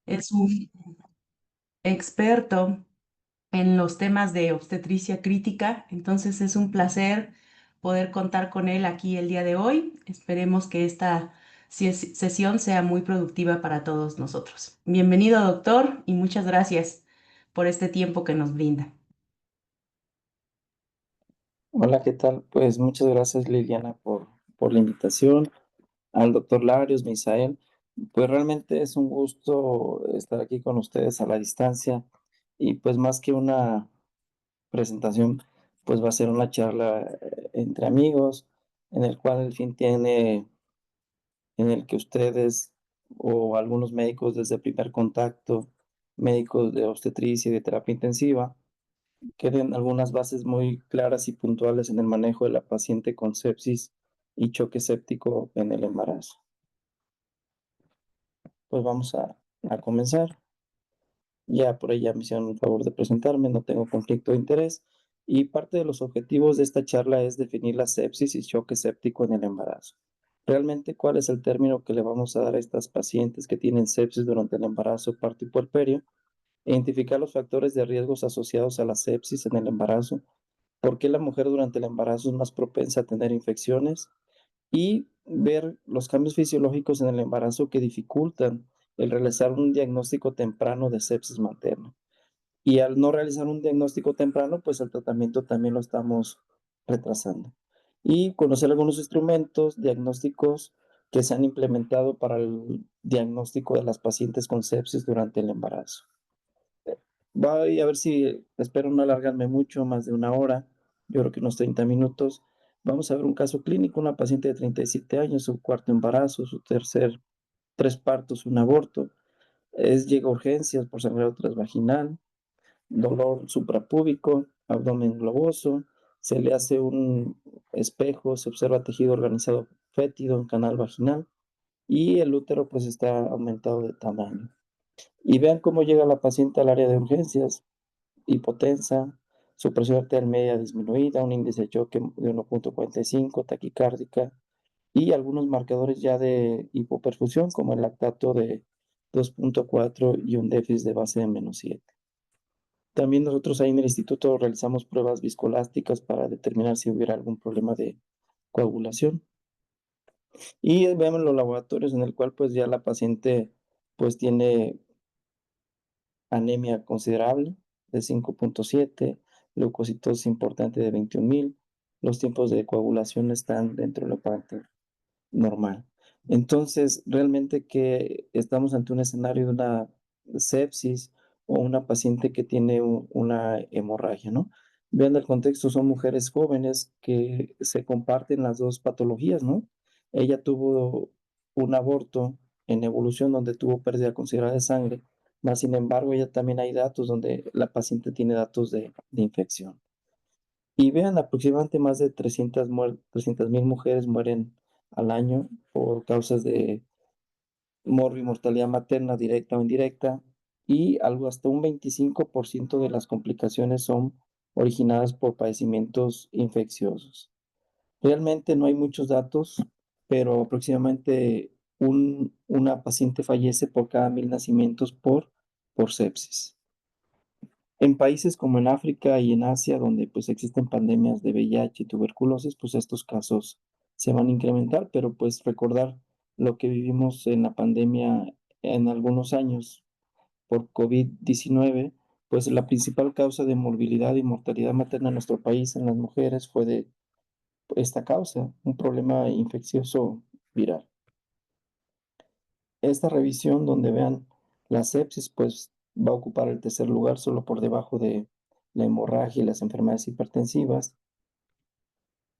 Es un experto en los temas de obstetricia crítica, entonces es un placer poder contar con él aquí el día de hoy. Esperemos que esta sesión sea muy productiva para todos nosotros. Bienvenido, doctor, y muchas gracias por este tiempo que nos brinda. Hola, ¿qué tal? Pues muchas gracias Liliana por la invitación, al doctor Larios, Misael. Pues realmente es un gusto estar aquí con ustedes a la distancia y pues más que una presentación, pues va a ser una charla entre amigos en el cual el fin tiene en el que ustedes o algunos médicos desde primer contacto, médicos de obstetricia y de terapia intensiva, queden algunas bases muy claras y puntuales en el manejo de la paciente con sepsis y choque séptico en el embarazo. Pues vamos a comenzar. Ya por ella me hicieron el favor de presentarme, no tengo conflicto de interés. Y parte de los objetivos de esta charla es definir la sepsis y choque séptico en el embarazo. Realmente, ¿cuál es el término que le vamos a dar a estas pacientes que tienen sepsis durante el embarazo, parto y puerperio? Identificar los factores de riesgos asociados a la sepsis en el embarazo, por qué la mujer durante el embarazo es más propensa a tener infecciones y ver los cambios fisiológicos en el embarazo que dificultan el realizar un diagnóstico temprano de sepsis materna. Y al no realizar un diagnóstico temprano, pues el tratamiento también lo estamos retrasando. Y conocer algunos instrumentos diagnósticos que se han implementado para el diagnóstico de las pacientes con sepsis durante el embarazo. Voy a ver si, espero no alargarme mucho, más de una hora, yo creo que unos 30 minutos. Vamos a ver un caso clínico, una paciente de 37 años, su cuarto embarazo, su tercer, tres partos, un aborto. Llega a urgencias por sangrado transvaginal, dolor suprapúbico, abdomen globoso, se le hace un espejo, se observa tejido organizado fétido en canal vaginal y el útero pues está aumentado de tamaño. Y vean cómo llega la paciente al área de urgencias, hipotensa, su presión arterial media disminuida, un índice de choque de 1.45, taquicárdica y algunos marcadores ya de hipoperfusión como el lactato de 2.4 y un déficit de base de -7. También nosotros ahí en el instituto realizamos pruebas viscoelásticas para determinar si hubiera algún problema de coagulación. Y vemos los laboratorios en el cual pues ya la paciente pues tiene anemia considerable de 5.7, leucocitosis importante de 21,000, los tiempos de coagulación están dentro de lo normal. Entonces, realmente que estamos ante un escenario de una sepsis o una paciente que tiene una hemorragia, ¿no? Vean el contexto, son mujeres jóvenes que se comparten las dos patologías, ¿no? Ella tuvo un aborto en evolución donde tuvo pérdida considerable de sangre, más sin embargo, ella también hay datos donde la paciente tiene datos de infección. Y vean, aproximadamente más de 300,000 mujeres mueren al año por causas de mortalidad materna directa o indirecta, y algo hasta un 25% de las complicaciones son originadas por padecimientos infecciosos. Realmente no hay muchos datos, pero aproximadamente una paciente fallece por cada 1,000 nacimientos por sepsis. En países como en África y en Asia, donde pues existen pandemias de VIH y tuberculosis, pues estos casos se van a incrementar, pero pues recordar lo que vivimos en la pandemia en algunos años por COVID-19, pues la principal causa de morbilidad y mortalidad materna en nuestro país en las mujeres fue de esta causa, un problema infeccioso viral. Esta revisión donde vean la sepsis, pues va a ocupar el tercer lugar solo por debajo de la hemorragia y las enfermedades hipertensivas.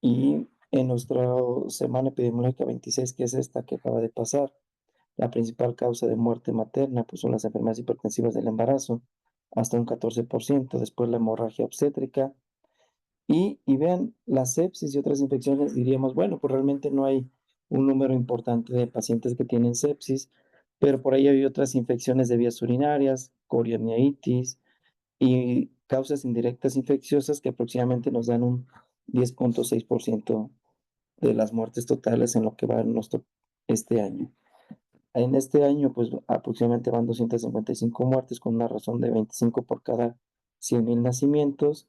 Y en nuestra semana epidemiológica 26, que es esta que acaba de pasar, la principal causa de muerte materna pues son las enfermedades hipertensivas del embarazo, hasta un 14%, después la hemorragia obstétrica. Y vean, la sepsis y otras infecciones, diríamos, bueno, pues realmente no hay un número importante de pacientes que tienen sepsis, pero por ahí hay otras infecciones de vías urinarias, corioniaitis y causas indirectas infecciosas que aproximadamente nos dan un 10.6% de las muertes totales en lo que va en nuestro este año. En este año, pues aproximadamente van 255 muertes con una razón de 25 por cada 100,000 nacimientos.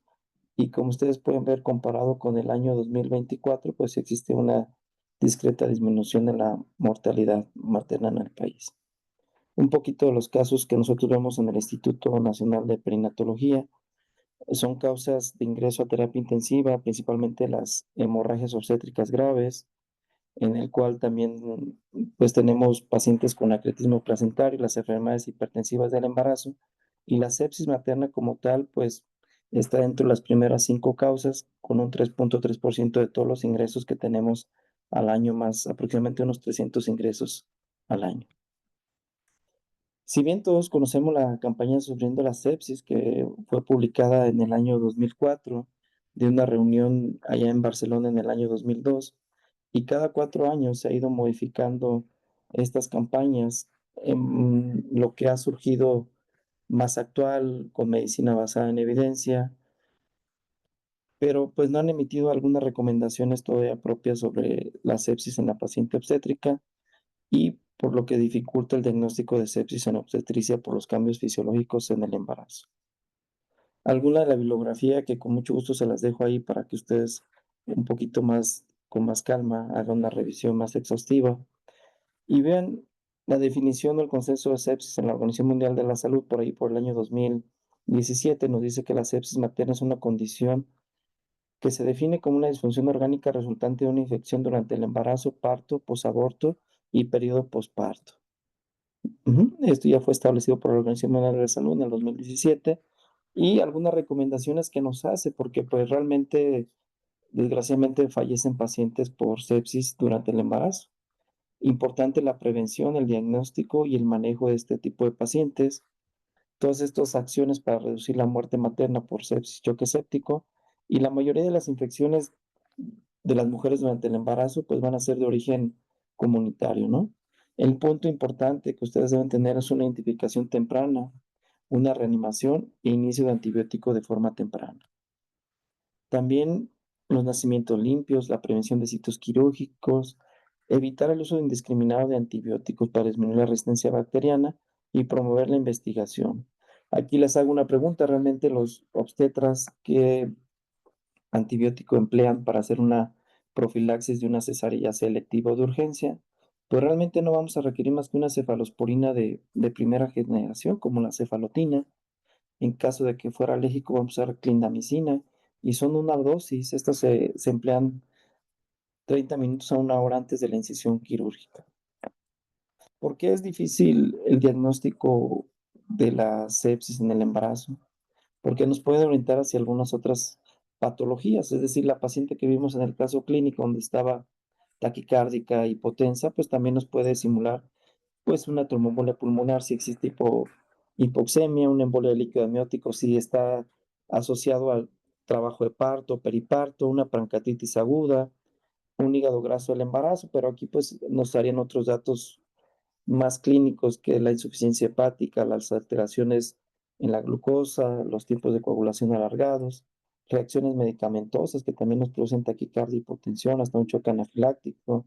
Y como ustedes pueden ver, comparado con el año 2024, pues existe una discreta disminución en la mortalidad materna en el país. Un poquito de los casos que nosotros vemos en el Instituto Nacional de Perinatología son causas de ingreso a terapia intensiva, principalmente las hemorragias obstétricas graves, en el cual también pues tenemos pacientes con acretismo placentario, las enfermedades hipertensivas del embarazo y la sepsis materna como tal pues está dentro de las primeras 5 causas con un 3.3% de todos los ingresos que tenemos al año, más aproximadamente unos 300 ingresos al año. Si bien todos conocemos la campaña Sufriendo la Sepsis, que fue publicada en el año 2004, de una reunión allá en Barcelona en el año 2002, y cada 4 años se ha ido modificando estas campañas en lo que ha surgido más actual, con medicina basada en evidencia, pero pues no han emitido algunas recomendaciones todavía propias sobre la sepsis en la paciente obstétrica y por lo que dificulta el diagnóstico de sepsis en obstetricia por los cambios fisiológicos en el embarazo. Alguna de la bibliografía que con mucho gusto se las dejo ahí para que ustedes un poquito más, con más calma, hagan una revisión más exhaustiva y vean la definición del consenso de sepsis en la Organización Mundial de la Salud por ahí por el año 2017 nos dice que la sepsis materna es una condición que se define como una disfunción orgánica resultante de una infección durante el embarazo, parto, posaborto y periodo posparto. Esto ya fue establecido por la Organización Mundial de la Salud en el 2017 y algunas recomendaciones que nos hace, porque pues realmente, desgraciadamente, fallecen pacientes por sepsis durante el embarazo. Importante la prevención, el diagnóstico y el manejo de este tipo de pacientes. Todas estas acciones para reducir la muerte materna por sepsis, choque séptico y la mayoría de las infecciones de las mujeres durante el embarazo, pues van a ser de origen comunitario, ¿no? El punto importante que ustedes deben tener es una identificación temprana, una reanimación e inicio de antibiótico de forma temprana. También los nacimientos limpios, la prevención de sitios quirúrgicos, evitar el uso indiscriminado de antibióticos para disminuir la resistencia bacteriana y promover la investigación. Aquí les hago una pregunta, ¿realmente los obstetras qué antibiótico emplean para hacer una profilaxis de una cesárea selectiva o de urgencia? Pues realmente no vamos a requerir más que una cefalosporina de primera generación, como la cefalotina. En caso de que fuera alérgico, vamos a usar clindamicina y son una dosis. Estas se emplean 30 minutos a 1 hora antes de la incisión quirúrgica. ¿Por qué es difícil el diagnóstico de la sepsis en el embarazo? Porque nos puede orientar hacia algunas otras patologías, es decir, la paciente que vimos en el caso clínico donde estaba taquicárdica, hipotensa, pues también nos puede simular pues una tromboembolia pulmonar si existe hipoxemia, una embolia de líquido amniótico si está asociado al trabajo de parto, periparto, una pancreatitis aguda, un hígado graso del embarazo, pero aquí pues nos darían otros datos más clínicos que la insuficiencia hepática, las alteraciones en la glucosa, los tiempos de coagulación alargados, reacciones medicamentosas que también nos producen taquicardia, hipotensión, hasta un choque anafiláctico,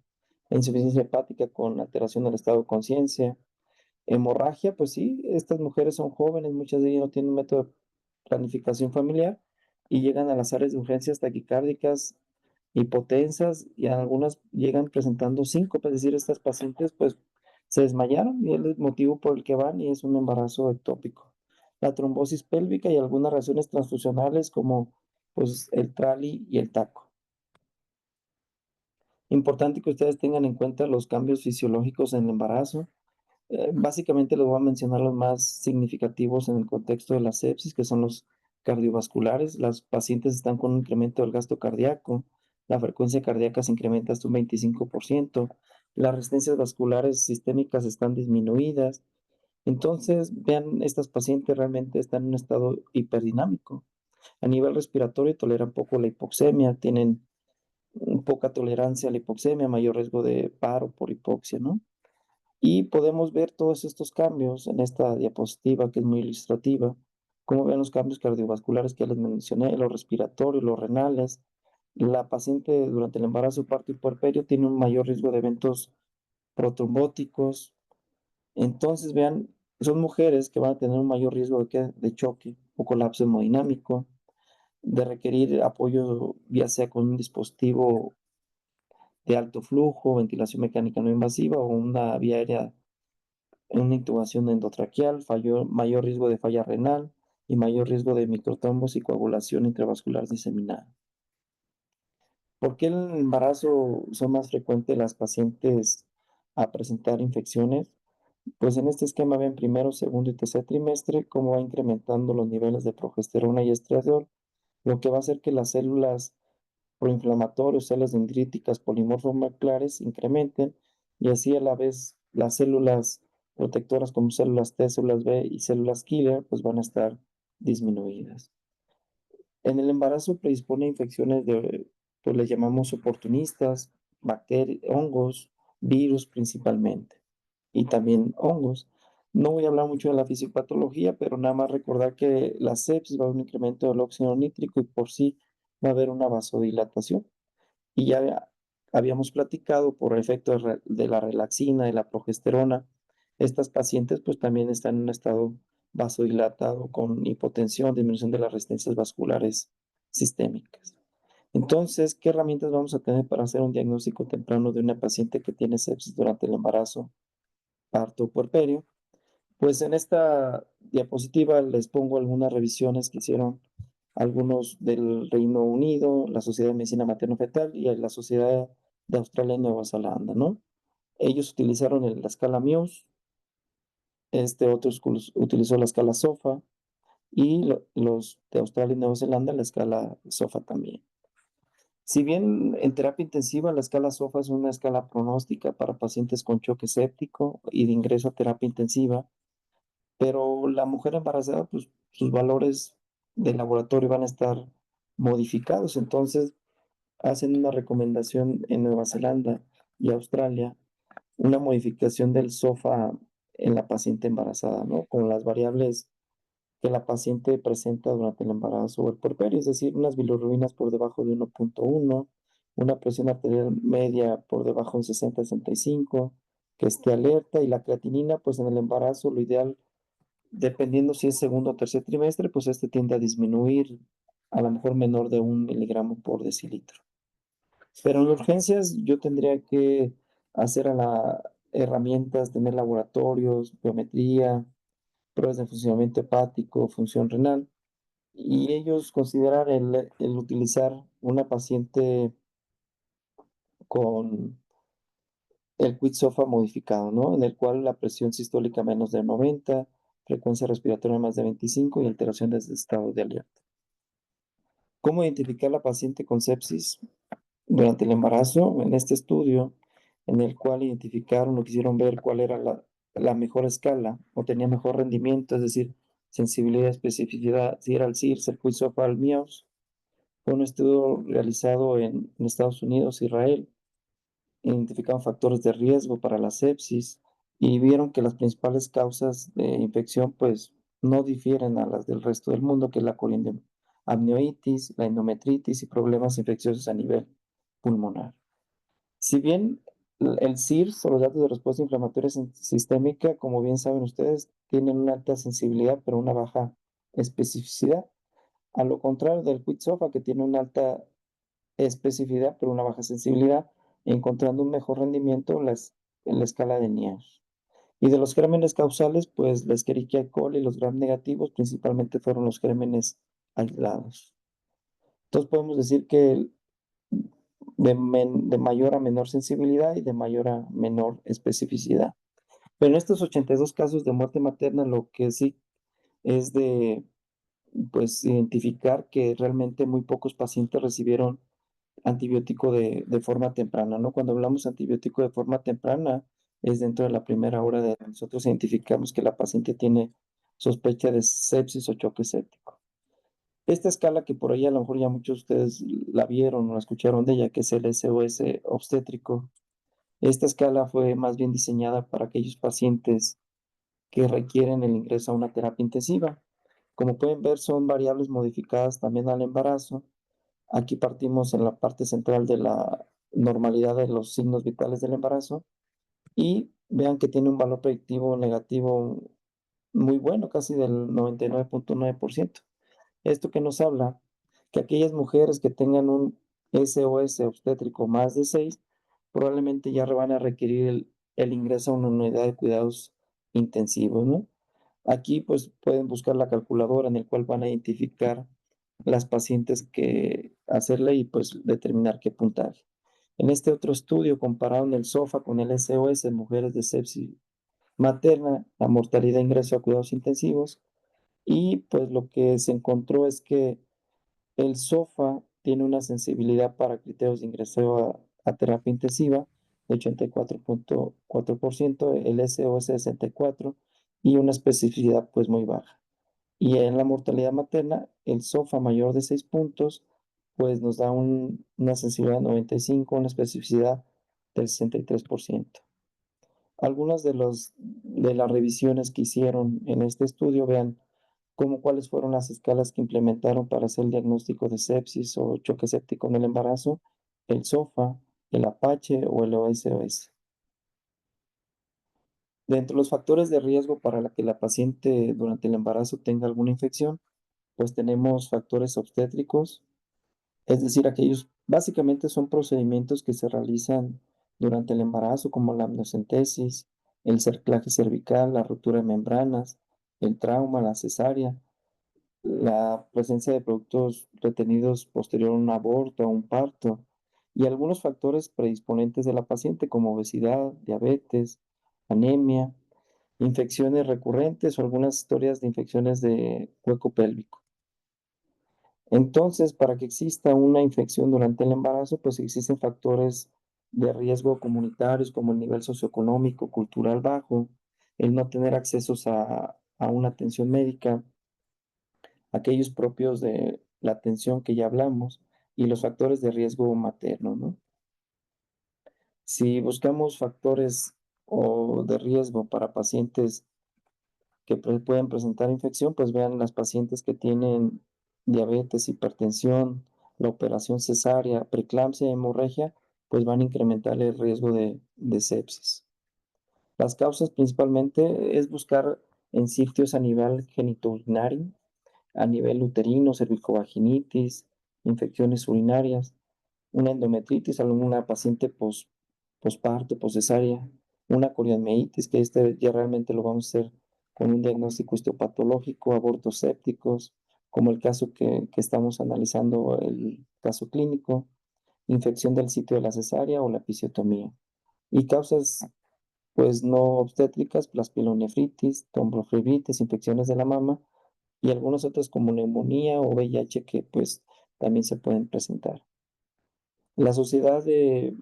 la insuficiencia hepática con alteración del estado de conciencia, hemorragia, pues sí, estas mujeres son jóvenes, muchas de ellas no tienen un método de planificación familiar y llegan a las áreas de urgencias taquicárdicas, hipotensas y algunas llegan presentando síncope, es decir, estas pacientes pues se desmayaron y es el motivo por el que van y es un embarazo ectópico. La trombosis pélvica y algunas reacciones transfusionales como pues el trali y el taco. Importante que ustedes tengan en cuenta los cambios fisiológicos en el embarazo. Básicamente les voy a mencionar los más significativos en el contexto de la sepsis, que son los cardiovasculares. Las pacientes están con un incremento del gasto cardíaco, la frecuencia cardíaca se incrementa hasta un 25%, las resistencias vasculares sistémicas están disminuidas. Entonces, vean, estas pacientes realmente están en un estado hiperdinámico. A nivel respiratorio toleran poco la hipoxemia, tienen poca tolerancia a la hipoxemia, mayor riesgo de paro por hipoxia, ¿no? Y podemos ver todos estos cambios en esta diapositiva que es muy ilustrativa. Como ven los cambios cardiovasculares que les mencioné, los respiratorios, los renales. La paciente durante el embarazo, parto y puerperio tiene un mayor riesgo de eventos protrombóticos, Entonces, vean, son mujeres que van a tener un mayor riesgo de choque o colapso hemodinámico, de requerir apoyo, ya sea con un dispositivo de alto flujo, ventilación mecánica no invasiva o una vía aérea, una intubación endotraqueal, mayor riesgo de falla renal y mayor riesgo de microtrombos y coagulación intravascular diseminada. ¿Por qué el embarazo son más frecuentes las pacientes a presentar infecciones? Pues en este esquema ven primero, segundo y tercer trimestre cómo va incrementando los niveles de progesterona y estradiol, lo que va a hacer que las células proinflamatorias, células dendríticas polimorfomaclares incrementen y así a la vez las células protectoras como células T, células B y células killer pues van a estar disminuidas. En el embarazo predispone a infecciones pues les llamamos oportunistas, bacterias, hongos, virus principalmente, y también hongos. No voy a hablar mucho de la fisiopatología, pero nada más recordar que la sepsis va a haber un incremento del óxido nítrico y por sí va a haber una vasodilatación. Y ya habíamos platicado por efecto de la relaxina, de la progesterona, estas pacientes pues también están en un estado vasodilatado con hipotensión, disminución de las resistencias vasculares sistémicas. Entonces, ¿qué herramientas vamos a tener para hacer un diagnóstico temprano de una paciente que tiene sepsis durante el embarazo, parto o puerperio? Pues en esta diapositiva les pongo algunas revisiones que hicieron algunos del Reino Unido, la Sociedad de Medicina Materno-Fetal y la Sociedad de Australia y Nueva Zelanda, ¿no? Ellos utilizaron la escala Muse, este otro utilizó la escala SOFA y los de Australia y Nueva Zelanda la escala SOFA también. Si bien en terapia intensiva la escala SOFA es una escala pronóstica para pacientes con choque séptico y de ingreso a terapia intensiva, pero la mujer embarazada, pues sus valores de laboratorio van a estar modificados, entonces hacen una recomendación en Nueva Zelanda y Australia, una modificación del SOFA en la paciente embarazada, ¿no? Con las variables que la paciente presenta durante el embarazo o el puerperio, es decir, unas bilirrubinas por debajo de 1.1, una presión arterial media por debajo de 60-65, que esté alerta y la creatinina, pues en el embarazo lo ideal dependiendo si es segundo o tercer trimestre, pues este tiende a disminuir a lo mejor menor de 1 miligramo por decilitro. Pero en urgencias yo tendría que hacer a las herramientas, tener laboratorios, biometría, pruebas de funcionamiento hepático, función renal, y ellos considerar el utilizar una paciente con el quit-SOFA modificado, ¿no? En el cual la presión sistólica menos de 90, frecuencia respiratoria más de 25 y alteración de estado de alerta. ¿Cómo identificar la paciente con sepsis durante el embarazo? En este estudio, en el cual identificaron o quisieron ver cuál era la mejor escala o tenía mejor rendimiento, es decir, sensibilidad, especificidad, si era el CIRS, el QISOFA, el MIOS. Fue un estudio realizado en Estados Unidos, Israel. Identificaron factores de riesgo para la sepsis y vieron que las principales causas de infección pues no difieren a las del resto del mundo, que es la amnioitis, la endometritis y problemas infecciosos a nivel pulmonar. Si bien el CIRS o los datos de respuesta inflamatoria sistémica, como bien saben ustedes, tienen una alta sensibilidad pero una baja especificidad, a lo contrario del QIDSOFA que tiene una alta especificidad pero una baja sensibilidad, encontrando un mejor rendimiento en la escala de NIAS. Y de los gérmenes causales, pues la Escherichia coli y los gram negativos principalmente fueron los gérmenes aislados. Entonces podemos decir que de mayor a menor sensibilidad y de mayor a menor especificidad. Pero en estos 82 casos de muerte materna, lo que sí es de pues identificar que realmente muy pocos pacientes recibieron antibiótico de forma temprana, ¿no? Cuando hablamos de antibiótico de forma temprana, es dentro de la primera hora de nosotros identificamos que la paciente tiene sospecha de sepsis o choque séptico. Esta escala que por ahí a lo mejor ya muchos de ustedes la vieron o la escucharon de ella, que es el SOS obstétrico, esta escala fue más bien diseñada para aquellos pacientes que requieren el ingreso a una terapia intensiva. Como pueden ver, son variables modificadas también al embarazo. Aquí partimos en la parte central de la normalidad de los signos vitales del embarazo y vean que tiene un valor predictivo negativo muy bueno, casi del 99.9%. Esto que nos habla que aquellas mujeres que tengan un SOS obstétrico más de 6 probablemente ya van a requerir el ingreso a una unidad de cuidados intensivos, ¿no? Aquí pues pueden buscar la calculadora en el cual van a identificar las pacientes que hacerle y pues determinar qué puntaje. En este otro estudio compararon el SOFA con el SOS en mujeres de sepsis materna, la mortalidad de ingreso a cuidados intensivos y pues lo que se encontró es que el SOFA tiene una sensibilidad para criterios de ingreso a terapia intensiva de 84.4%, el SOS 64% y una especificidad pues muy baja. Y en la mortalidad materna, el SOFA mayor de 6 puntos pues nos da una sensibilidad de 95, una especificidad del 63%. Algunas de las revisiones que hicieron en este estudio, vean cuáles fueron las escalas que implementaron para hacer el diagnóstico de sepsis o choque séptico en el embarazo, el SOFA, el Apache o el OSOS. Dentro de los factores de riesgo para que la paciente durante el embarazo tenga alguna infección, pues tenemos factores obstétricos, es decir, aquellos básicamente son procedimientos que se realizan durante el embarazo, como la amniocentesis, el cerclaje cervical, la ruptura de membranas, el trauma, la cesárea, la presencia de productos retenidos posterior a un aborto o un parto, y algunos factores predisponentes de la paciente, como obesidad, diabetes, anemia, infecciones recurrentes o algunas historias de infecciones de hueco pélvico. Entonces, para que exista una infección durante el embarazo, pues existen factores de riesgo comunitarios como el nivel socioeconómico, cultural bajo, el no tener accesos a una atención médica, aquellos propios de la atención que ya hablamos, y los factores de riesgo materno, ¿no? Si buscamos factores o de riesgo para pacientes que pueden presentar infección, pues vean las pacientes que tienen diabetes, hipertensión, la operación cesárea, preeclampsia, hemorragia, pues van a incrementar el riesgo de sepsis. Las causas principalmente es buscar en sitios a nivel genitourinario, a nivel uterino, cervicovaginitis, infecciones urinarias, una endometritis, alguna paciente posparto, poscesárea, una coriamnitis, que este ya realmente lo vamos a hacer con un diagnóstico histopatológico, abortos sépticos, como el caso que estamos analizando, el caso clínico, infección del sitio de la cesárea o la episiotomía. Y causas, pues no obstétricas, plasmilonefritis, tromboflebitis, infecciones de la mama y algunas otras como neumonía o VIH que pues también se pueden presentar. La Sociedad de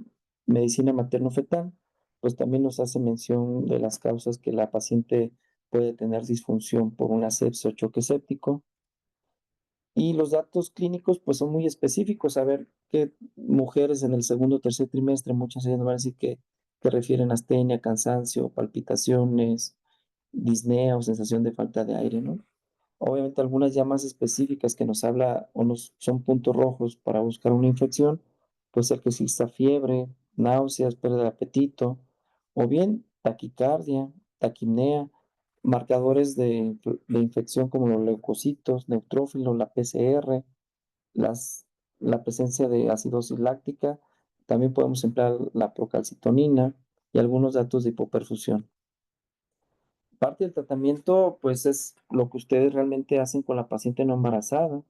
Medicina Materno-Fetal, pues también nos hace mención de las causas que la paciente puede tener disfunción por una sepsis o choque séptico. Y los datos clínicos, pues son muy específicos. A ver, qué mujeres en el segundo o tercer trimestre, muchas de ellas nos van a decir que refieren a astenia, cansancio, palpitaciones, disnea o sensación de falta de aire, ¿no? Obviamente algunas ya más específicas que nos habla o nos son puntos rojos para buscar una infección, pues el que exista fiebre, náuseas, pérdida de apetito, o bien taquicardia, taquimnea, marcadores de infección como los leucocitos, neutrófilos, la PCR, las, la presencia de acidosis láctica, también podemos emplear la procalcitonina y algunos datos de hipoperfusión. Parte del tratamiento, pues, es lo que ustedes realmente hacen con la paciente no embarazada,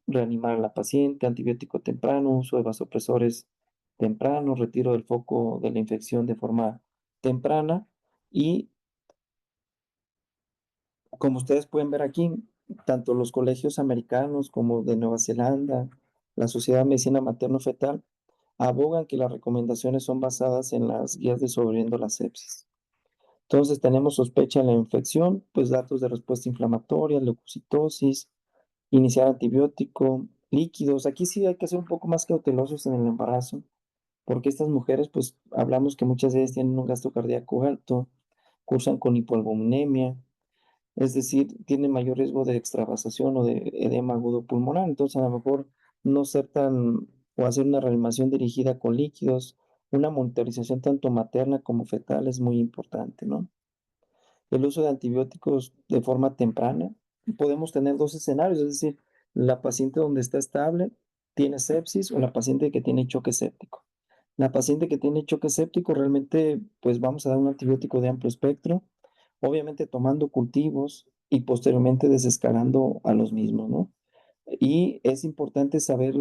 reanimar a la paciente, antibiótico temprano, uso de vasopresores temprano, retiro del foco de la infección de forma temprana y como ustedes pueden ver aquí, tanto los colegios americanos como de Nueva Zelanda, la Sociedad de Medicina Materno-Fetal, abogan que las recomendaciones son basadas en las guías de sobreviviendo a la sepsis. Entonces tenemos sospecha de la infección, pues datos de respuesta inflamatoria, leucocitosis, iniciar antibiótico, líquidos. Aquí sí hay que ser un poco más cautelosos en el embarazo, porque estas mujeres, pues hablamos que muchas de ellas tienen un gasto cardíaco alto, cursan con hipoalbuminemia, es decir, tienen mayor riesgo de extravasación o de edema agudo pulmonar. Entonces a lo mejor no ser tan o hacer una reanimación dirigida con líquidos una monitorización tanto materna como fetal es muy importante, ¿no? El uso de antibióticos de forma temprana. Podemos tener dos escenarios, es decir, la paciente donde está estable tiene sepsis o la paciente que tiene choque séptico. La paciente que tiene choque séptico realmente pues vamos a dar un antibiótico de amplio espectro, obviamente tomando cultivos y posteriormente desescalando a los mismos, ¿no? Y es importante saber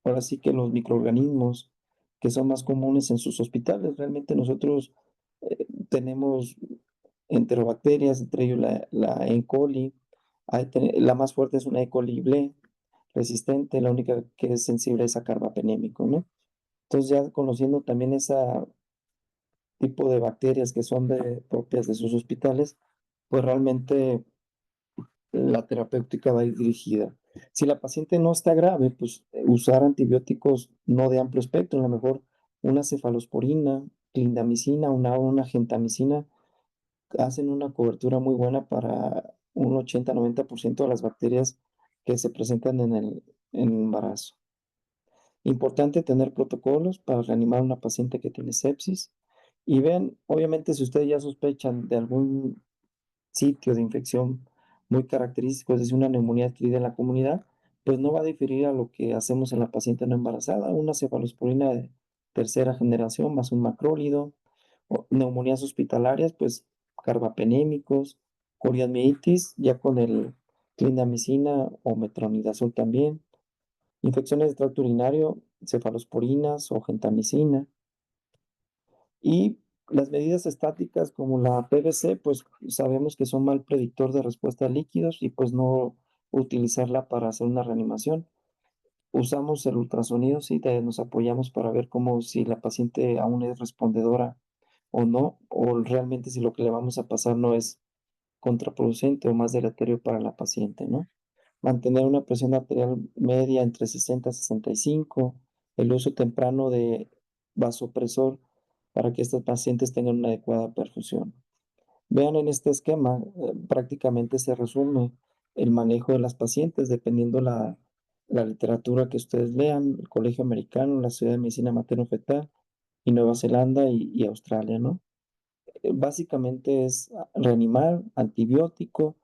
ahora sí que los microorganismos que son más comunes en sus hospitales. Realmente nosotros tenemos enterobacterias, entre ellos la E. coli. La más fuerte es una E. coli ble resistente, la única que es sensible es a carbapenémico, ¿no? Entonces ya conociendo también ese tipo de bacterias que son propias de sus hospitales, pues realmente la terapéutica va a ir dirigida. Si la paciente no está grave, pues usar antibióticos no de amplio espectro, a lo mejor una cefalosporina, clindamicina, una gentamicina, hacen una cobertura muy buena para un 80-90% de las bacterias que se presentan en el embarazo. Importante tener protocolos para reanimar a una paciente que tiene sepsis. Y ven, obviamente, si ustedes ya sospechan de algún sitio de infección muy característico, es decir, una neumonía adquirida en la comunidad, pues no va a diferir a lo que hacemos en la paciente no embarazada, una cefalosporina de tercera generación más un macrólido, o neumonías hospitalarias, pues carbapenémicos, coriamiditis, ya con el clindamicina o metronidazol también, infecciones de tracto urinario, cefalosporinas o gentamicina, y las medidas estáticas como la PVC, pues sabemos que son mal predictor de respuesta a líquidos y pues no utilizarla para hacer una reanimación. Usamos el ultrasonido, sí, nos apoyamos para ver cómo si la paciente aún es respondedora o no, o realmente si lo que le vamos a pasar no es contraproducente o más deleterio para la paciente, ¿no? Mantener una presión arterial media entre 60 y 65, el uso temprano de vasopresor para que estos pacientes tengan una adecuada perfusión. Vean en este esquema, prácticamente se resume el manejo de las pacientes dependiendo la literatura que ustedes lean, el Colegio Americano, la Sociedad de Medicina Materno-Fetal y Nueva Zelanda y Australia, ¿no? Básicamente es reanimar, antibiótico,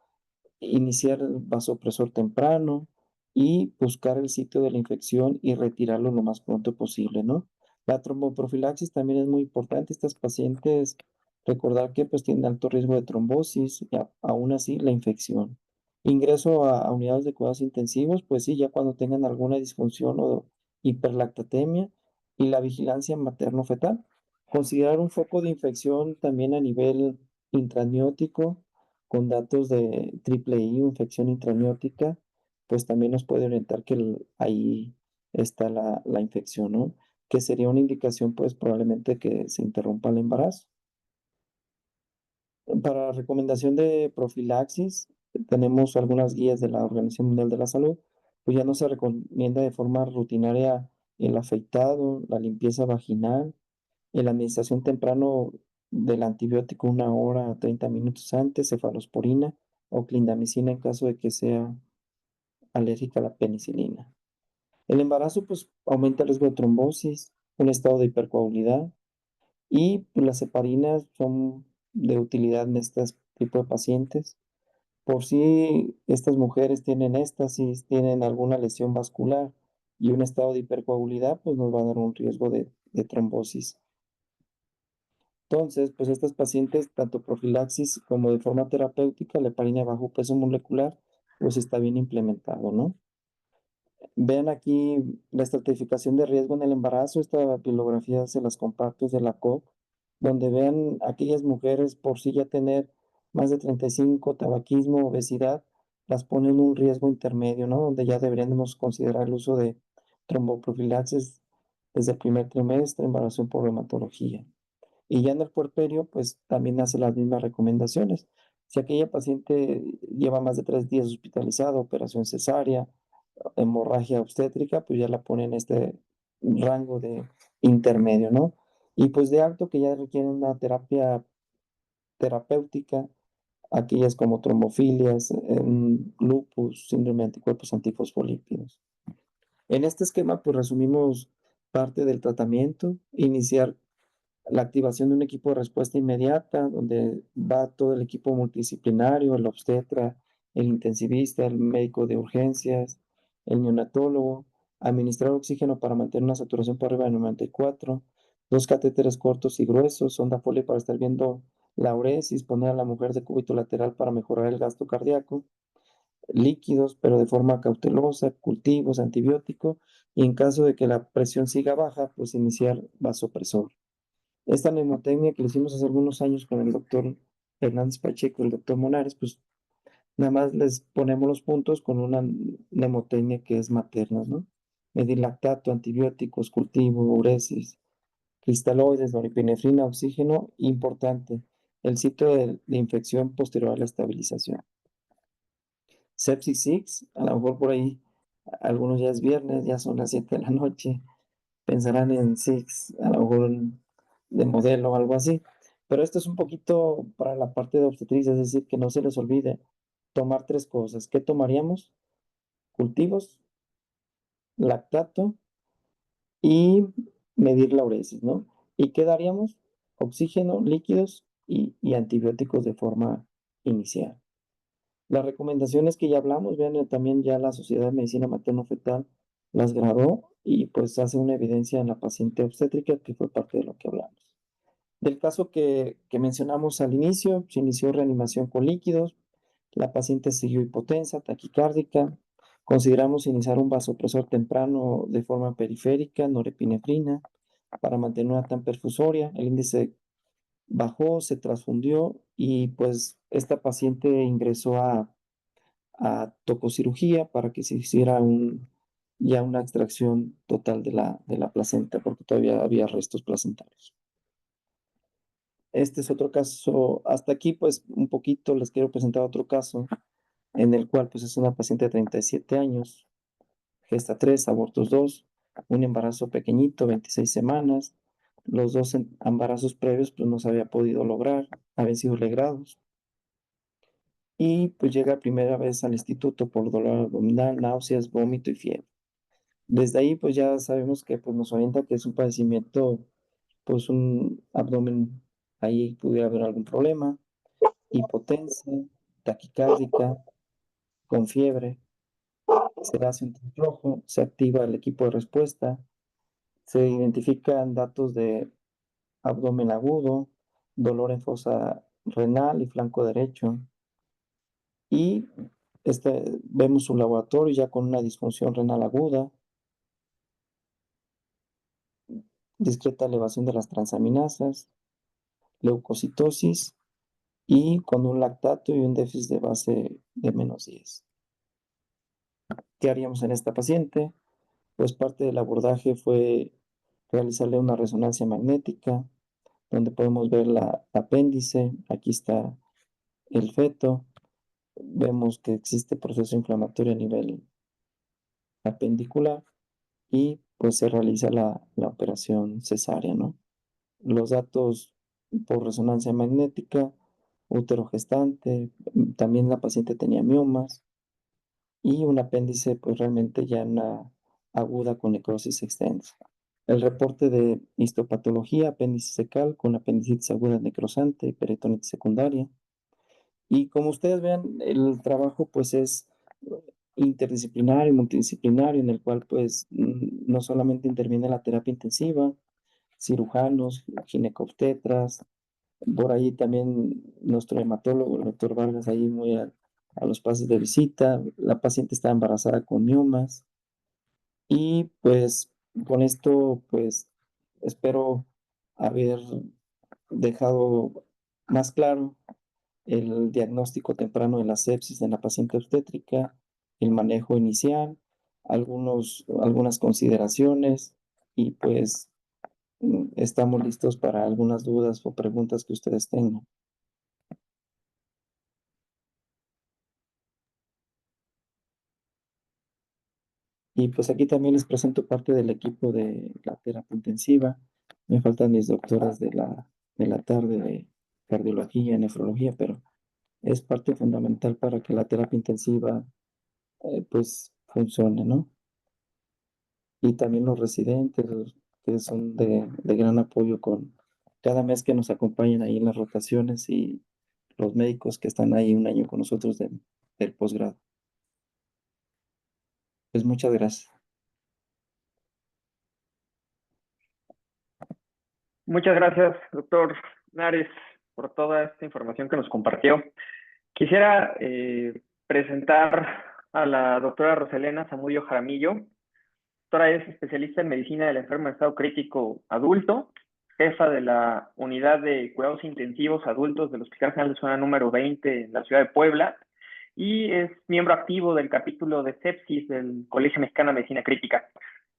iniciar el vasopresor temprano y buscar el sitio de la infección y retirarlo lo más pronto posible, ¿no? La tromboprofilaxis también es muy importante. Estas pacientes, recordar que pues tienen alto riesgo de trombosis y aún así la infección. Ingreso a unidades de cuidados intensivos, pues sí, ya cuando tengan alguna disfunción o hiperlactatemia y la vigilancia materno-fetal. Considerar un foco de infección también a nivel intramniótico con datos de triple I o infección intramiótica, pues también nos puede orientar que ahí está la infección, ¿no? Que sería una indicación, pues probablemente que se interrumpa el embarazo. Para recomendación de profilaxis, tenemos algunas guías de la Organización Mundial de la Salud, pues ya no se recomienda de forma rutinaria el afeitado, la limpieza vaginal, y la administración temprano del antibiótico 1 hora a 30 minutos antes, cefalosporina o clindamicina en caso de que sea alérgica a la penicilina. El embarazo pues aumenta el riesgo de trombosis, un estado de hipercoagulidad y pues, las heparinas son de utilidad en este tipo de pacientes. Por si estas mujeres tienen éstasis, tienen alguna lesión vascular y un estado de hipercoagulidad, pues nos va a dar un riesgo de trombosis. Entonces, pues estas pacientes, tanto profilaxis como de forma terapéutica, la heparina bajo peso molecular, pues está bien implementado, ¿no? Vean aquí la estratificación de riesgo en el embarazo, esta bibliografía se las comparto es de la COP, donde vean aquellas mujeres por sí ya tener más de 35, tabaquismo, obesidad, las ponen en un riesgo intermedio, ¿no? Donde ya deberíamos considerar el uso de tromboprofilaxis desde el primer trimestre, embarazo por reumatología. Y ya en el puerperio, pues también hace las mismas recomendaciones. Si aquella paciente lleva más de 3 días hospitalizada, operación cesárea, hemorragia obstétrica, pues ya la pone en este rango de intermedio, ¿no? Y pues de alto que ya requieren una terapia terapéutica, aquellas como trombofilias, lupus, síndrome de anticuerpos antifosfolípidos. En este esquema, pues resumimos parte del tratamiento, iniciar la activación de un equipo de respuesta inmediata, donde va todo el equipo multidisciplinario, el obstetra, el intensivista, el médico de urgencias, el neonatólogo, administrar oxígeno para mantener una saturación por arriba de 94, dos catéteres cortos y gruesos, sonda Foley para estar viendo la uresis, poner a la mujer de cúbito lateral para mejorar el gasto cardíaco, líquidos, pero de forma cautelosa, cultivos, antibiótico, y en caso de que la presión siga baja, pues iniciar vasopresor. Esta mnemotecnia que le hicimos hace algunos años con el doctor Hernández Pacheco y el doctor Monares, pues nada más les ponemos los puntos con una mnemotecnia que es materna, ¿no? Medir lactato, antibióticos, cultivo, uresis, cristaloides, norepinefrina, oxígeno, importante, el sitio de infección posterior a la estabilización. Sepsis 6, a lo mejor por ahí, algunos ya es viernes, ya son las 7 de la noche, pensarán en Six, a lo mejor de modelo o algo así. Pero esto es un poquito para la parte de obstetricia, es decir, que no se les olvide tomar tres cosas. ¿Qué tomaríamos? Cultivos, lactato y medir la uresis, ¿no? ¿Y qué daríamos? Oxígeno, líquidos y antibióticos de forma inicial. Las recomendaciones que ya hablamos, vean, también ya la Sociedad de Medicina Materno-Fetal las grabó y pues hace una evidencia en la paciente obstétrica que fue parte de lo que hablamos. Del caso que mencionamos al inicio, se inició reanimación con líquidos, la paciente siguió hipotensa, taquicárdica, consideramos iniciar un vasopresor temprano de forma periférica, norepinefrina, para mantener una TAM perfusoria, el índice bajó, se transfundió y pues esta paciente ingresó a tococirugía para que se hiciera ya una extracción total de la placenta, porque todavía había restos placentarios. Este es otro caso, hasta aquí pues un poquito les quiero presentar otro caso en el cual pues es una paciente de 37 años, gesta 3, abortos 2, un embarazo pequeñito, 26 semanas, los dos embarazos previos pues no se había podido lograr, habían sido legrados y pues llega primera vez al instituto por dolor abdominal, náuseas, vómito y fiebre. Desde ahí pues ya sabemos que pues nos orienta que es un padecimiento, pues un abdomen, ahí pudiera haber algún problema, hipotensa, taquicárdica, con fiebre, se hace un test rojo, se activa el equipo de respuesta, se identifican datos de abdomen agudo, dolor en fosa renal y flanco derecho, y vemos su laboratorio ya con una disfunción renal aguda, discreta elevación de las transaminasas, leucocitosis y con un lactato y un déficit de base de -10. ¿Qué haríamos en esta paciente? Pues parte del abordaje fue realizarle una resonancia magnética, donde podemos ver la apéndice, aquí está el feto, vemos que existe proceso inflamatorio a nivel apendicular y pues se realiza la operación cesárea, ¿no? Los datos por resonancia magnética, útero gestante, también la paciente tenía miomas y un apéndice pues realmente ya una aguda con necrosis extensa. El reporte de histopatología, apéndice secal con apendicitis aguda necrosante y peritonitis secundaria. Y como ustedes vean, el trabajo pues es interdisciplinario, multidisciplinario, en el cual pues no solamente interviene la terapia intensiva, cirujanos, ginecobstetras, por ahí también nuestro hematólogo, el doctor Vargas, ahí muy a los pases de visita. La paciente está embarazada con miomas. Y pues con esto, pues espero haber dejado más claro el diagnóstico temprano de la sepsis en la paciente obstétrica, el manejo inicial, algunas consideraciones y pues estamos listos para algunas dudas o preguntas que ustedes tengan. Y pues aquí también les presento parte del equipo de la terapia intensiva. Me faltan mis doctoras de la tarde de cardiología, nefrología, pero es parte fundamental para que la terapia intensiva pues funcione, ¿no? Y también los residentes, que son de gran apoyo con cada mes que nos acompañan ahí en las rotaciones y los médicos que están ahí un año con nosotros del posgrado. Pues muchas gracias. Muchas gracias, doctor Nares, por toda esta información que nos compartió. Quisiera presentar a la doctora Roselena Zamudio Jaramillo. Doctora es especialista en medicina del enfermo en estado crítico adulto, jefa de la unidad de cuidados intensivos adultos del Hospital General de Zona número 20 en la ciudad de Puebla y es miembro activo del capítulo de sepsis del Colegio Mexicano de Medicina Crítica.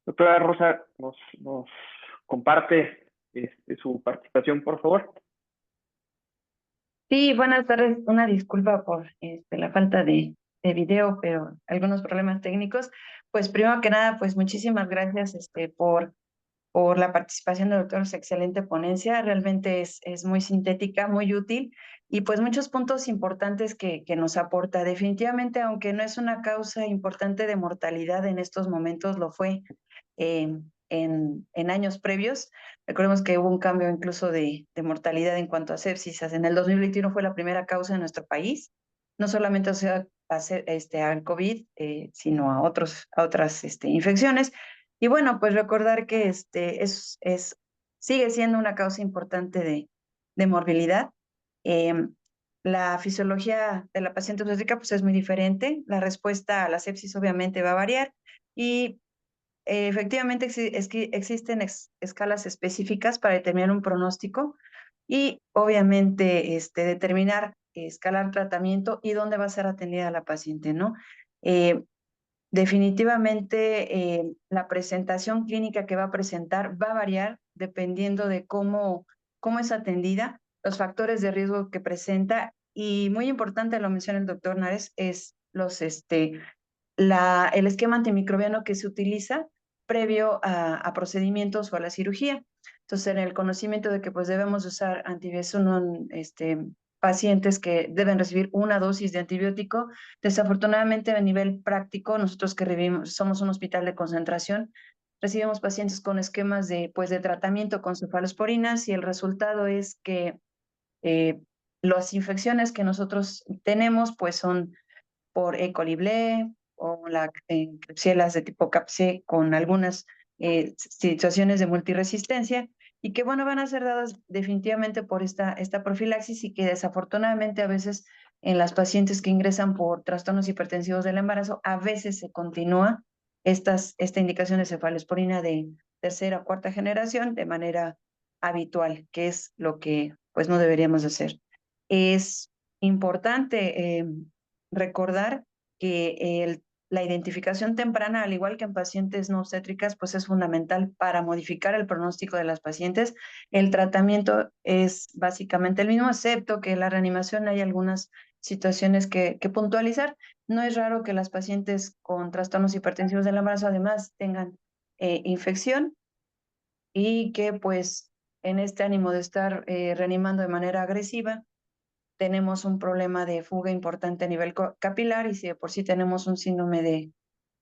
Doctora Rosa, nos comparte su participación, por favor. Sí, buenas tardes. Una disculpa por la falta de video, pero algunos problemas técnicos. Pues primero que nada, pues muchísimas gracias por la participación del doctor. Su excelente ponencia. Realmente es muy sintética, muy útil y pues muchos puntos importantes que nos aporta. Definitivamente, aunque no es una causa importante de mortalidad en estos momentos, lo fue en años previos. Recordemos que hubo un cambio incluso de mortalidad en cuanto a sepsis. En el 2021 fue la primera causa en nuestro país, no solamente o sea, al COVID, sino a otras infecciones. Y bueno, pues recordar que sigue siendo una causa importante de morbilidad. Eh, la fisiología de la paciente obstétrica pues es muy diferente. La respuesta a la sepsis obviamente va a variar y efectivamente existen escalas específicas para determinar un pronóstico y obviamente determinar, escalar tratamiento y dónde va a ser atendida la paciente, ¿no? Eh, Definitivamente la presentación clínica que va a presentar va a variar dependiendo de cómo es atendida, los factores de riesgo que presenta y muy importante, lo menciona el doctor Nares, es el esquema antimicrobiano que se utiliza previo a procedimientos o a la cirugía. Entonces, en el conocimiento de que pues debemos usar antibióticos, pacientes que deben recibir una dosis de antibiótico, desafortunadamente a nivel práctico, nosotros que somos un hospital de concentración, recibimos pacientes con esquemas de tratamiento con cefalosporinas y el resultado es que eh, las infecciones que nosotros tenemos pues son por E. coli o la Klebsiella de tipo CAPC con algunas situaciones de multiresistencia y que, bueno, van a ser dadas definitivamente por esta profilaxis y que desafortunadamente a veces en las pacientes que ingresan por trastornos hipertensivos del embarazo, a veces se continúa esta indicación de cefalosporina de tercera o cuarta generación de manera habitual, que es lo que pues no deberíamos hacer. Es importante recordar que la identificación temprana, al igual que en pacientes no obstétricas, pues es fundamental para modificar el pronóstico de las pacientes. El tratamiento es básicamente el mismo, excepto que en la reanimación hay algunas situaciones que puntualizar. No es raro que las pacientes con trastornos hipertensivos del embarazo además tengan infección y que pues en este ánimo de estar reanimando de manera agresiva, tenemos un problema de fuga importante a nivel capilar y si de por sí tenemos un síndrome de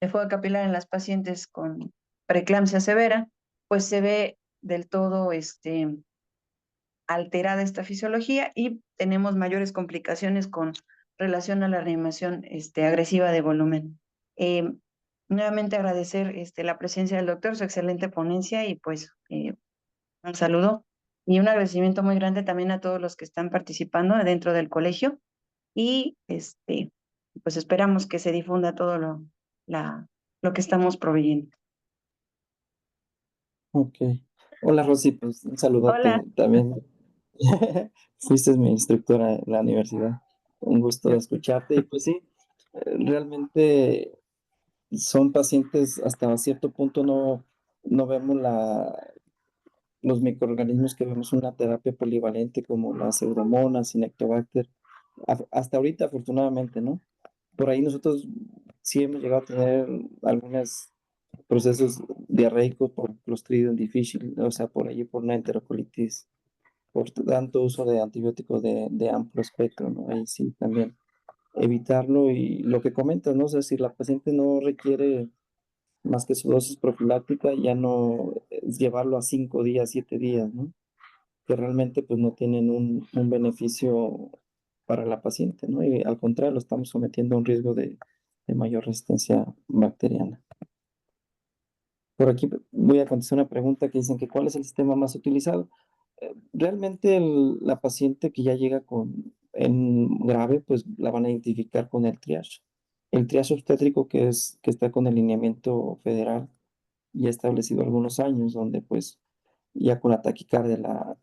fuga capilar en las pacientes con preeclampsia severa, pues se ve del todo alterada esta fisiología y tenemos mayores complicaciones con relación a la reanimación agresiva de volumen. Nuevamente agradecer la presencia del doctor, su excelente ponencia y pues un saludo y un agradecimiento muy grande también a todos los que están participando dentro del colegio y pues esperamos que se difunda todo lo que estamos proveyendo. Ok. Hola Rosy, pues un Hola. saludote también. Fuiste mi instructora en la universidad. Un gusto escucharte. Y pues sí, realmente son pacientes hasta cierto punto no vemos los microorganismos que vemos en una terapia polivalente como las pseudomonas, Cinectobacter. Hasta ahorita, afortunadamente, ¿no? Por ahí nosotros sí hemos llegado a tener algunos procesos diarreicos por Clostridium difícil, o sea, por allí por una enterocolitis, por tanto uso de antibióticos de amplio espectro, ¿no? Ahí sí también evitarlo y lo que comentas, ¿no? O sea, si la paciente no requiere más que su dosis profiláctica, ya no llevarlo a 5 días, 7 días, ¿no? Que realmente pues no tienen un beneficio para la paciente, ¿no? Y al contrario, lo estamos sometiendo a un riesgo de mayor resistencia bacteriana. Por aquí voy a contestar una pregunta que dicen que ¿cuál es el sistema más utilizado? Realmente la paciente que ya llega en grave, pues la van a identificar con el triage. El triage obstétrico que está con el lineamiento federal ya establecido algunos años, donde pues ya con la taquicardia, la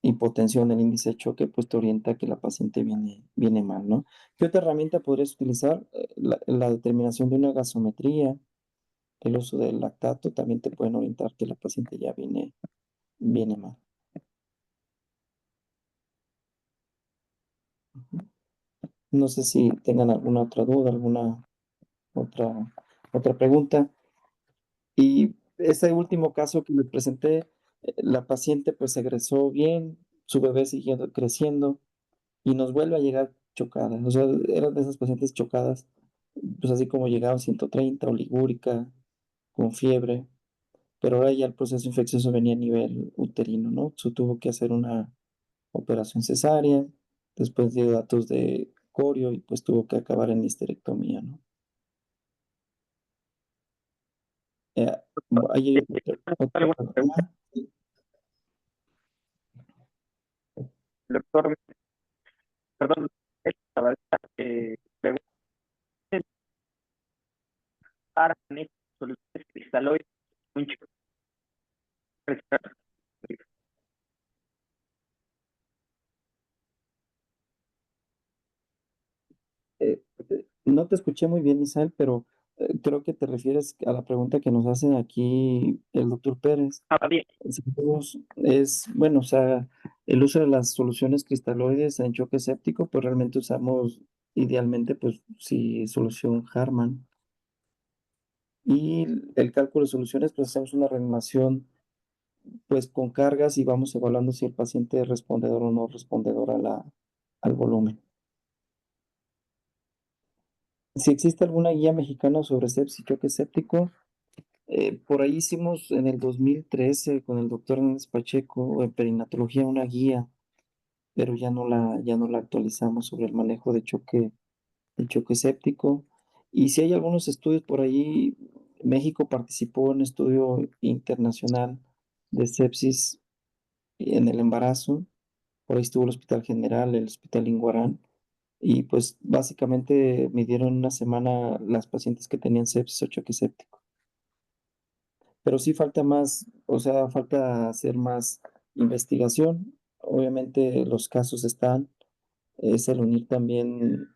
hipotensión, el índice de choque, pues te orienta a que la paciente viene mal, ¿no? ¿Qué otra herramienta podrías utilizar? La determinación de una gasometría, el uso del lactato, también te pueden orientar que la paciente ya viene mal. No sé si tengan alguna otra duda, alguna otra, otra pregunta. Y ese último caso que les presenté, la paciente pues egresó bien, su bebé siguiendo creciendo y nos vuelve a llegar chocada. O sea, eran de esas pacientes chocadas, pues así como llegaban 130, oligúrica, con fiebre, pero ahora ya el proceso infeccioso venía a nivel uterino, ¿no? Se tuvo que hacer una operación cesárea, después dio datos de corio y pues tuvo que acabar en histerectomía, ¿no? Eh, ahí hay otra ¿Alguna pregunta, pregunta. doctor? Perdón, la verdad, pregunta para soluciones cristaloides, un chico. No te escuché muy bien, Misael, pero creo que te refieres a la pregunta que nos hacen aquí el doctor Pérez. Ah, bien. Bueno, o sea, el uso de las soluciones cristaloides en choque séptico, pues realmente usamos idealmente, pues sí, solución Harman. Y el cálculo de soluciones, pues hacemos una reanimación, pues con cargas y vamos evaluando si el paciente es respondedor o no respondedor al volumen. Si existe alguna guía mexicana sobre sepsis y choque séptico, por ahí hicimos en el 2013 con el doctor Hernández Pacheco en perinatología una guía, pero ya no la actualizamos sobre el manejo de choque séptico. Y si hay algunos estudios por ahí, México participó en un estudio internacional de sepsis en el embarazo. Por ahí estuvo el Hospital General, el Hospital Inguarán, y pues básicamente midieron en una semana las pacientes que tenían sepsis o choque séptico. Pero sí falta más, o sea, falta hacer más investigación. Obviamente los casos están, es el unir también,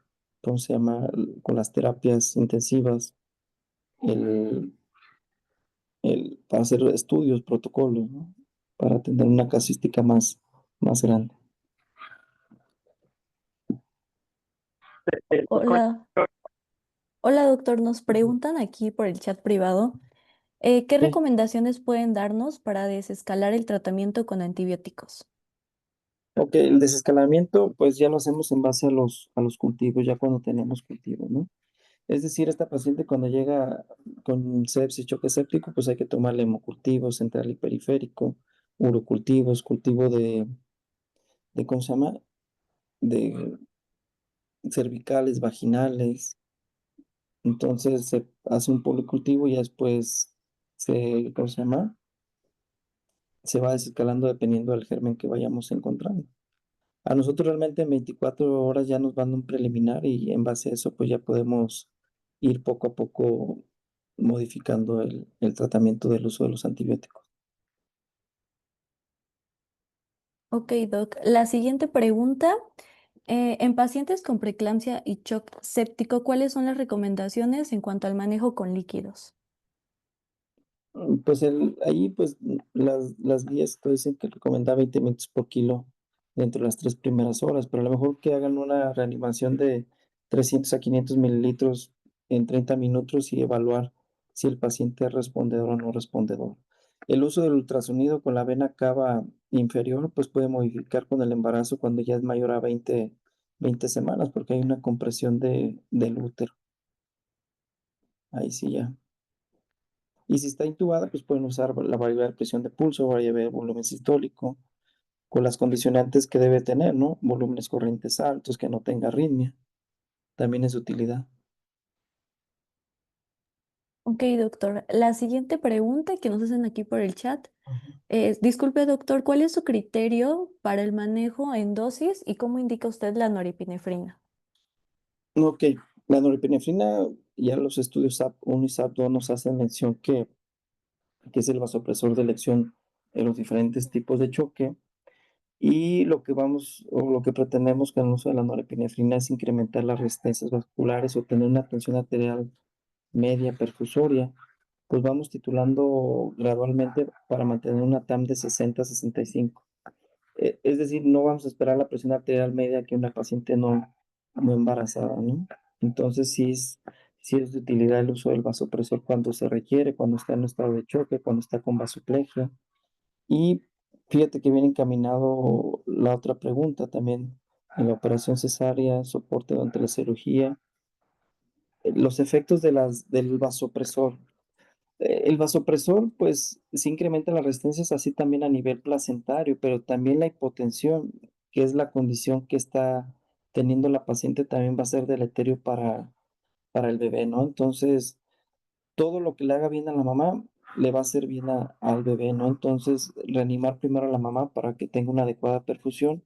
¿cómo se llama? Con las terapias intensivas, el, para hacer estudios, protocolos, ¿no? Para tener una casuística más grande. Los comentarios, Hola, hola doctor, nos preguntan aquí por el chat privado, ¿qué Sí. recomendaciones pueden darnos para desescalar el tratamiento con antibióticos? Ok, el desescalamiento, pues ya lo hacemos en base a los cultivos, ya cuando tenemos cultivos, ¿no? Es decir, esta paciente cuando llega con sepsis, choque séptico, pues hay que tomarle hemocultivo central y periférico, urocultivos, cultivo ¿cómo se llama? De cervicales, vaginales. Entonces se hace un policultivo y ya después ¿cómo se llama? Se va desescalando dependiendo del germen que vayamos encontrando. A nosotros realmente en 24 horas ya nos van un preliminar y en base a eso pues ya podemos ir poco a poco modificando el tratamiento del uso de los antibióticos. Ok, doc. La siguiente pregunta, en pacientes con preeclampsia y shock séptico, ¿cuáles son las recomendaciones en cuanto al manejo con líquidos? Pues ahí pues las guías te dicen que recomienda 20 minutos por kilo dentro de las 3 primeras horas, pero a lo mejor que hagan una reanimación de 300 a 500 mililitros en 30 minutos y evaluar si el paciente es respondedor o no respondedor. El uso del ultrasonido con la vena cava inferior pues puede modificar con el embarazo cuando ya es mayor a 20 semanas porque hay una compresión del útero. Ahí sí ya. Y si está intubada, pues pueden usar la variable de presión de pulso, variable de volumen sistólico, con las condicionantes que debe tener, ¿no? Volúmenes corrientes altos, que no tenga arritmia. También es de utilidad. Ok, doctor. La siguiente pregunta que nos hacen aquí por el chat es, disculpe, doctor, ¿cuál es su criterio para el manejo en dosis y cómo indica usted la norepinefrina? Ok, la norepinefrina, ya los estudios SAP1 y SAP2 nos hacen mención que es el vasopresor de elección en los diferentes tipos de choque. Y lo que vamos, o lo que pretendemos con el uso de la norepinefrina es incrementar las resistencias vasculares o tener una tensión arterial media perfusoria. Pues vamos titulando gradualmente para mantener una TAM de 60 a 65. Es decir, no vamos a esperar la presión arterial media que una paciente no embarazada, ¿no? Entonces sí es de utilidad el uso del vasopresor cuando se requiere, cuando está en estado de choque, cuando está con vasoplegia. Y fíjate que viene encaminado la otra pregunta también en la operación cesárea, soporte durante la cirugía, los efectos del vasopresor. El vasopresor, pues, sí incrementa las resistencias así también a nivel placentario, pero también la hipotensión, que es la condición que está teniendo la paciente, también va a ser deleterio para el bebé, ¿no? Entonces, todo lo que le haga bien a la mamá le va a hacer bien al bebé, ¿no? Entonces, reanimar primero a la mamá para que tenga una adecuada perfusión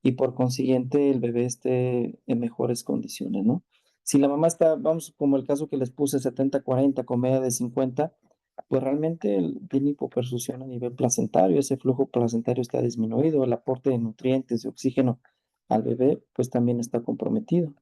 y por consiguiente el bebé esté en mejores condiciones, ¿no? Si la mamá está, vamos, como el caso que les puse 70-40 con media de 50, pues realmente tiene hipoperfusión a nivel placentario, ese flujo placentario está disminuido, el aporte de nutrientes, de oxígeno al bebé, pues también está comprometido.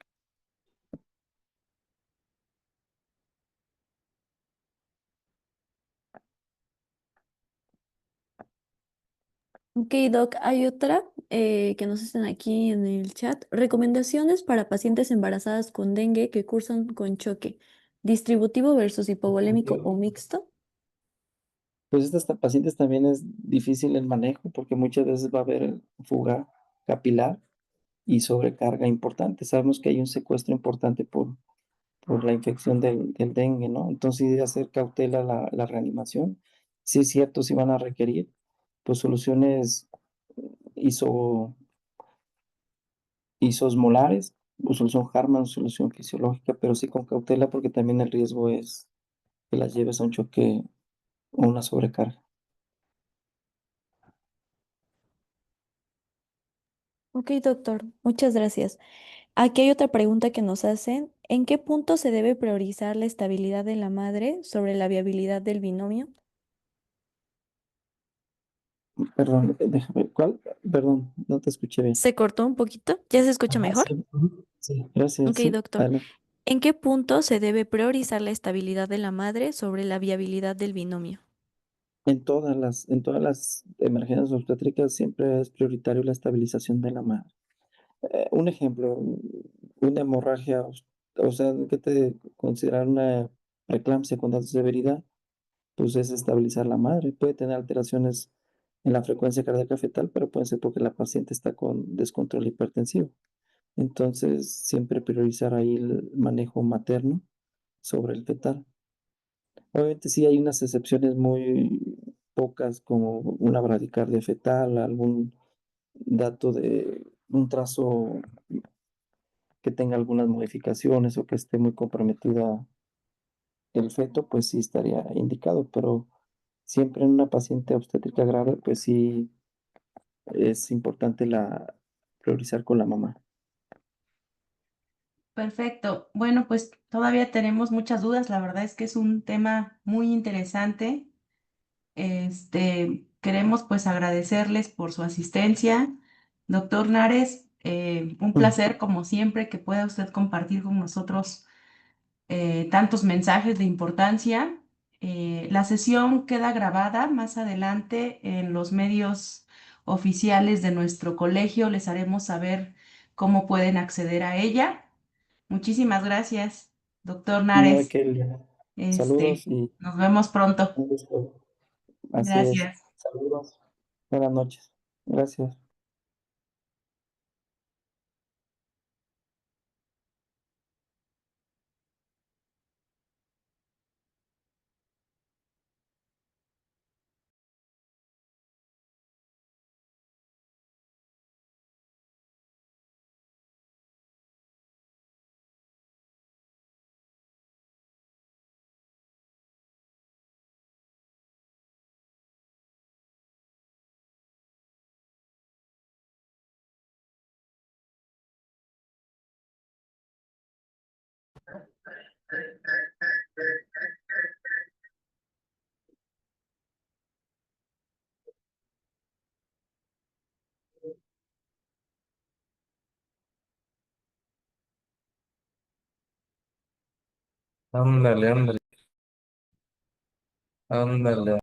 Ok, doc, hay otra que nos hacen aquí en el chat. Recomendaciones para pacientes embarazadas con dengue que cursan con choque. ¿Distributivo versus hipovolémico o mixto? Pues estas pacientes también es difícil el manejo porque muchas veces va a haber fuga capilar y sobrecarga importante. Sabemos que hay un secuestro importante por la infección del dengue, ¿no? Entonces, sí, de hacer cautela la reanimación. Sí es cierto, si van a requerir, pues soluciones iso, isosmolares, o solución Harman, solución fisiológica, pero sí con cautela porque también el riesgo es que las lleves a un choque o una sobrecarga. Ok, doctor, muchas gracias. Aquí hay otra pregunta que nos hacen. ¿En qué punto se debe priorizar la estabilidad de la madre sobre la viabilidad del binomio? Perdón, déjame, ¿cuál? Perdón, no te escuché bien. ¿Se cortó un poquito? ¿Ya se escucha Ajá, mejor? sí, ujú, sí, gracias, Ok, sí, doctor. adelante. ¿En qué punto se debe priorizar la estabilidad de la madre sobre la viabilidad del binomio? En todas las emergencias obstétricas siempre es prioritario la estabilización de la madre. Un ejemplo, una hemorragia, o sea, ¿qué te considerar una preeclampsia con alta severidad? Pues es estabilizar la madre. Puede tener alteraciones en la frecuencia cardíaca fetal, pero puede ser porque la paciente está con descontrol hipertensivo. Entonces, siempre priorizar ahí el manejo materno sobre el fetal. Obviamente sí hay unas excepciones muy pocas, como una bradicardia fetal, algún dato de un trazo que tenga algunas modificaciones o que esté muy comprometida el feto, pues sí estaría indicado, pero siempre en una paciente obstétrica grave, pues sí es importante priorizar con la mamá. Perfecto. Bueno, pues todavía tenemos muchas dudas. La verdad es que es un tema muy interesante. Queremos pues agradecerles por su asistencia. Doctor Nares, un Mm. placer como siempre que pueda usted compartir con nosotros tantos mensajes de importancia. La sesión queda grabada más adelante en los medios oficiales de nuestro colegio. Les haremos saber cómo pueden acceder a ella. Muchísimas gracias, doctor No hay Nares. que saludos y Nos vemos pronto. un gusto. Así es. Gracias. Saludos. Buenas noches. Gracias. Ándale, ándale, ándale.